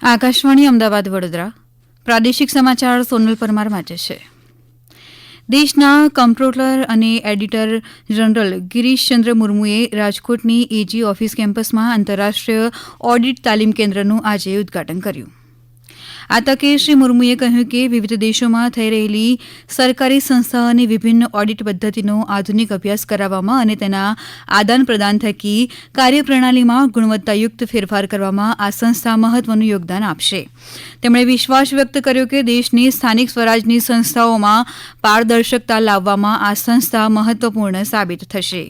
આકાશવાણી અમદાવાદ વડોદરા પ્રાદેશિક સમાચાર સોનલ પરમાર વાંચે છે. દેશના કમ્પ્ટ્રોલર અને એડિટર જનરલ ગિરીશચંદ્ર મુર્મુએ રાજકોટની એજી ઓફિસ કેમ્પસમાં આંતરરાષ્ટ્રીય ઓડિટ તાલીમ કેન્દ્રનું આજે ઉદઘાટન કર્યું. આ તકે શ્રી મુર્મુએ કહ્યું કે વિવિધ દેશોમાં થઈ રહેલી સરકારી સંસ્થાઓની વિભિન્ન ઓડિટ પદ્ધતિનો આધુનિક અભ્યાસ કરાવવામાં અને તેના આદાન પ્રદાન થકી કાર્યપ્રણાલીમાં ગુણવત્તાયુક્ત ફેરફાર કરવામાં આ સંસ્થા મહત્વનું યોગદાન આપશે. તેમણે વિશ્વાસ વ્યક્ત કર્યો કે દેશની સ્થાનિક સ્વરાજની સંસ્થાઓમાં પારદર્શકતા લાવવામાં આ સંસ્થા મહત્વપૂર્ણ સાબિત થશે.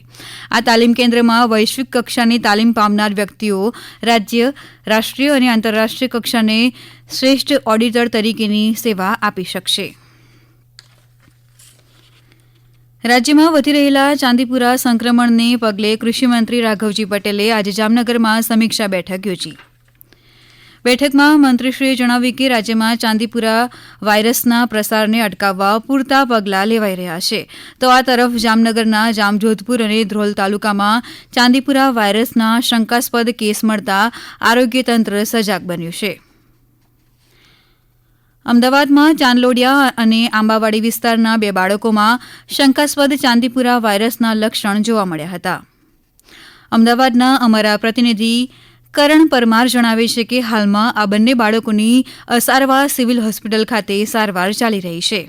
આ તાલીમ કેન્દ્રમાં વૈશ્વિક કક્ષાની તાલીમ પામનાર વ્યક્તિઓ રાજ્ય, રાષ્ટ્રીય અને આંતરરાષ્ટ્રીય કક્ષાને શ્રેષ્ઠ ઓડિટર તરીકેની સેવા આપી શકશે. રાજ્યમાં વધી રહેલા ચાંદીપુરા સંક્રમણને પગલે કૃષિમંત્રી રાઘવજી પટેલે આજે જામનગરમાં સમીક્ષા બેઠક યોજી. બેઠકમાં મંત્રીશ્રીએ જણાવ્યું કે રાજ્યમાં ચાંદીપુરા વાયરસના પ્રસારને અટકાવવા પૂરતા પગલાં લેવાઈ રહ્યા છે. તો આ તરફ જામનગરના જામજોધપુર અને ધ્રોલ તાલુકામાં ચાંદીપુરા વાયરસના શંકાસ્પદ કેસ મળતા આરોગ્ય તંત્ર સજાગ બન્યું છે. અમદાવાદમાં ચાંદલોડિયા અને આંબાવાડી વિસ્તારના 2 બાળકોમાં શંકાસ્પદ ચાંદીપુરા વાયરસના લક્ષણ જોવા મળ્યા હતા. અમદાવાદના અમારા પ્રતિનિધિ કરણ પરમાર જણાવે છે કે હાલમાં આ બંને બાળકોની અસારવા સિવિલ હોસ્પિટલ ખાતે સારવાર ચાલી રહી છે.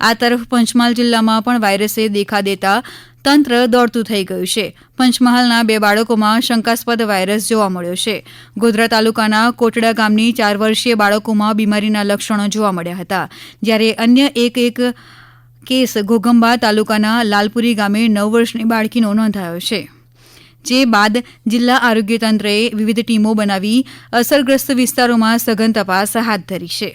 આ તરફ પંચમહાલ જિલ્લામાં પણ વાયરસે દેખા દેતા તંત્ર દોડતું થઈ ગયું છે. પંચમહાલના 2 બાળકોમાં શંકાસ્પદ વાયરસ જોવા મળ્યો છે. ગોધરા તાલુકાના કોટડા ગામની 4 વર્ષીય બાળકોમાં બીમારીના લક્ષણો જોવા મળ્યા હતા, જ્યારે અન્ય એક કેસ ઘોઘંબા તાલુકાના લાલપુરી ગામે 9 વર્ષની બાળકીનો નોંધાયો છે. જે બાદ જિલ્લા આરોગ્ય તંત્રએ વિવિધ ટીમો બનાવી અસરગ્રસ્ત વિસ્તારોમાં સઘન તપાસ હાથ ધરી છે.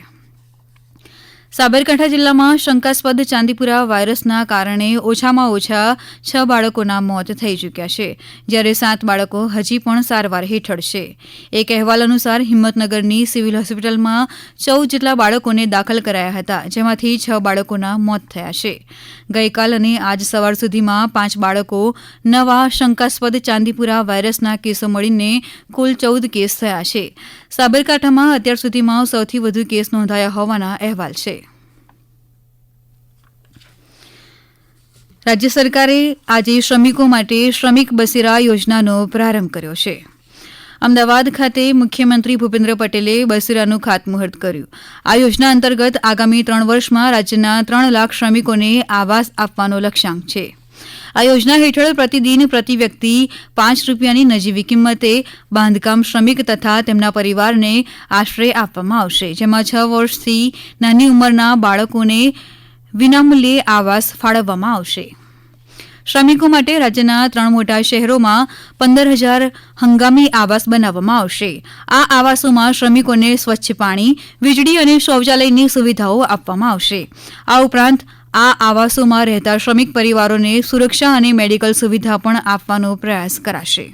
સાબરકાંઠા જિલ્લામાં શંકાસ્પદ ચાંદીપુરા વાયરસના કારણે ઓછામાં ઓછા 6 બાળકોના મોત થઈ ચૂક્યા છે, જ્યારે 7 બાળકો હજી પણ સારવાર હેઠળ છે. એક અહેવાલ અનુસાર હિંમતનગરની સિવિલ હોસ્પિટલમાં 14 જેટલા બાળકોને દાખલ કરાયા હતા, જેમાંથી 6 બાળકોના મોત થયા છે. ગઈકાલ અને આજ સવાર સુધીમાં 5 બાળકો નવા શંકાસ્પદ ચાંદીપુરા વાયરસના કેસો મળીને કુલ 14 કેસ થયા છે. સાબરકાંઠામાં અત્યાર સુધીમાં સૌથી વધુ કેસ નોંધાયા હોવાના અહેવાલ છે. રાજ્ય સરકારે આજે શ્રમિકો માટે શ્રમિક બસેરા યોજનાનો પ્રારંભ કર્યો છે. અમદાવાદ ખાતે મુખ્યમંત્રી ભૂપેન્દ્ર પટેલે બસેરાનું ખાતમુહૂર્ત કર્યું. આ યોજના અંતર્ગત આગામી 3 વર્ષમાં રાજ્યના 3 લાખ શ્રમિકોને આવાસ આપવાનો લક્ષ્યાંક છે. આ યોજના હેઠળ પ્રતિદિન પ્રતિ વ્યક્તિ 5 રૂપિયાની નજીવી કિંમતે બાંધકામ શ્રમિક તથા તેમના પરિવારને આશ્રય આપવામાં આવશે, જેમાં 6 વર્ષથી નાની ઉંમરના બાળકોને વિનામૂલ્યે આવાસ ફાળવવામાં આવશે. શ્રમિકો માટે રાજ્યના 3 મોટા શહેરોમાં 15,000 હંગામી આવાસ બનાવવામાં આવશે. આ આવાસોમાં શ્રમિકોને સ્વચ્છ પાણી, વીજળી અને શૌચાલયની સુવિધાઓ આપવામાં આવશે. આ ઉપરાંત આ આવાસોમાં રહેતા શ્રમિક પરિવારોને સુરક્ષા અને મેડિકલ સુવિધા પણ આપવાનો પ્રયાસ કરાશે.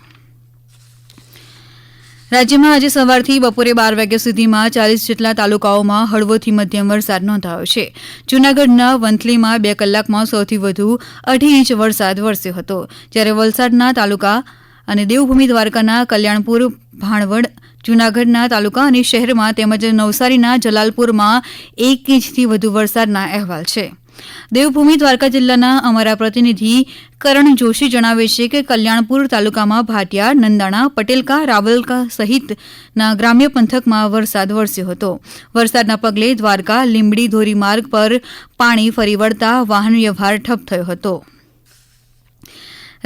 રાજ્યમાં આજે સવારથી બપોરે 12 વાગ્યા સુધીમાં 40 જેટલા તાલુકાઓમાં હળવોથી મધ્યમ વરસાદ નોંધાયો છે. જૂનાગઢના વંથલીમાં 2 કલાકમાં સૌથી વધુ 2.5 ઇંચ વરસાદ વરસ્યો હતો, જ્યારે વલસાડના તાલુકા અને દેવભૂમિ દ્વારકાના કલ્યાણપુર, ભાણવડ, જૂનાગઢના તાલુકા અને શહેરમાં તેમજ નવસારીના જલાલપુરમાં 1 ઇંચથી વધુ વરસાદના અહેવાલ છે. દેવભૂમિ દ્વારકા જિલ્લાના અમારા પ્રતિનિધિ કરણ જોશી જણાવે છે કે કલ્યાણપુર તાલુકામાં ભાટિયા, નંદાણા, પટેલકા, રાવલકા સહિતના ગ્રામ્ય પંથકમાં વરસાદ વરસ્યો હતો. વરસાદના પગલે દ્વારકા લીંબડી ધોરીમાર્ગ પર પાણી ફરી વળતા વાહન વ્યવહાર ઠપ થયો હતો.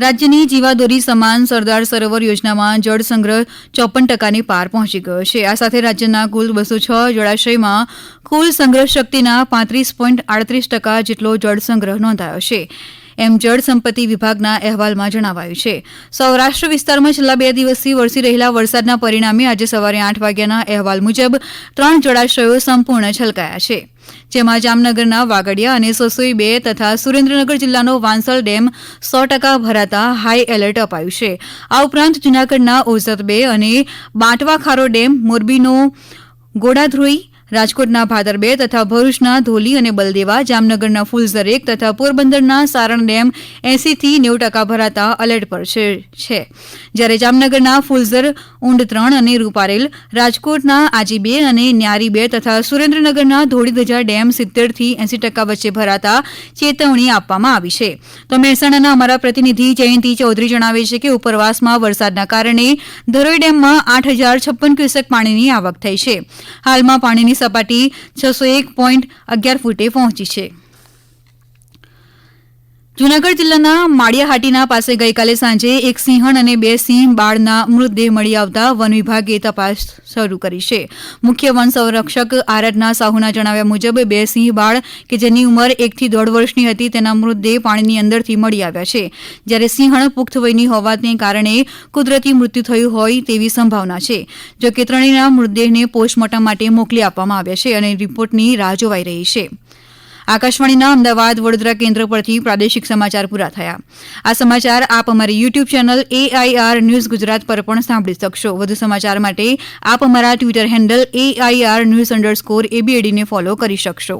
રાજ્યની જીવાદોરી સમાન સરદાર સરોવર યોજનામાં જળસંગ્રહ 54% પાર પહોંચી ગયો છે. આ સાથે રાજ્યના કુલ 206 જળાશયમાં કુલ સંગ્રહ શક્તિના 35.38% જેટલો જળસંગ્રહ નોંધાયો છે, એમ જળ સંપત્તિ વિભાગના અહેવાલમાં જણાવાયું છે. સૌરાષ્ટ્ર વિસ્તારમાં છેલ્લા 2 દિવસથી વરસી રહેલા વરસાદના પરિણામે આજે સવારે 8 વાગ્યાના અહેવાલ મુજબ 3 જળાશયો સંપૂર્ણ છલકાયા છે, જેમાં જામનગરના વાગડિયા અને સસોઈ 2 તથા સુરેન્દ્રનગર જિલ્લાનો વાંસલ ડેમ 100% ભરાતા હાઈ એલર્ટ અપાયું છે. આ ઉપરાંત જૂનાગઢના ઓઝત 2 અને બાંટવા ખારો ડેમ, મોરબીનો ગોડાધ્રોઈ, રાજકોટના ભાદર 2 તથા ભરૂચના ધોલી અને બલદેવા, જામનગરના ફુલઝર 1 તથા પોરબંદરના સારણ ડેમ 80 થી 90% ભરાતા એલર્ટ પર છે, જ્યારે જામનગરના ફુલઝર, ઊંડ 3 અને રૂપારેલ, રાજકોટના આજી 2 અને ન્યારી 2 તથા સુરેન્દ્રનગરના ધોળીધજા ડેમ 70 થી 80% વચ્ચે ભરાતા ચેતવણી આપવામાં આવી છે. તો મહેસાણાના અમારા પ્રતિનિધિ જયંતિ ચૌધરી જણાવે છે કે ઉપરવાસમાં વરસાદના કારણે ધરોઈ ડેમમાં 8056 ક્યુસેક પાણીની આવક થઈ છે. હાલમાં પાણીની સપાટી 601.11 ફૂટે પહોંચી છે. જૂનાગઢ જિલ્લાના માળિયાહાટીના પાસે ગઈકાલે સાંજે એક સિંહણ અને 2 સિંહ બાળના મૃતદેહ મળી આવતા વન વિભાગે તપાસ શરૂ કરી છે. મુખ્ય વન સંરક્ષક આરાધના સાહુના જણાવ્યા મુજબ 2 સિંહ બાળ કે જેની ઉંમર 1 થી 1.5 વર્ષની હતી તેના મૃતદેહ પાણીની અંદરથી મળી આવ્યા છે, જ્યારે સિંહણ પુખ્ત વયની હોવાને કારણે કુદરતી મૃત્યુ થયું હોય તેવી સંભાવના છે. જો કે ત્રણેયના મૃતદેહને પોસ્ટમોર્ટમ માટે મોકલી આપવામાં આવ્યા છે અને રિપોર્ટની રાહ જોવાઈ રહી છે. આકાશવાણીના અમદાવાદ વડોદરા કેન્દ્ર પરથી પ્રાદેશિક સમાચાર પૂરા થયા. આ સમાચાર આપ અમારી YouTube channel AIR news Gujarat પર પણ સાંભળી શકશો. વધુ સમાચાર માટે આપ અમારા ટ્વિટર હેન્ડલ AIR News_ABAD ને ફોલો કરી શકશો.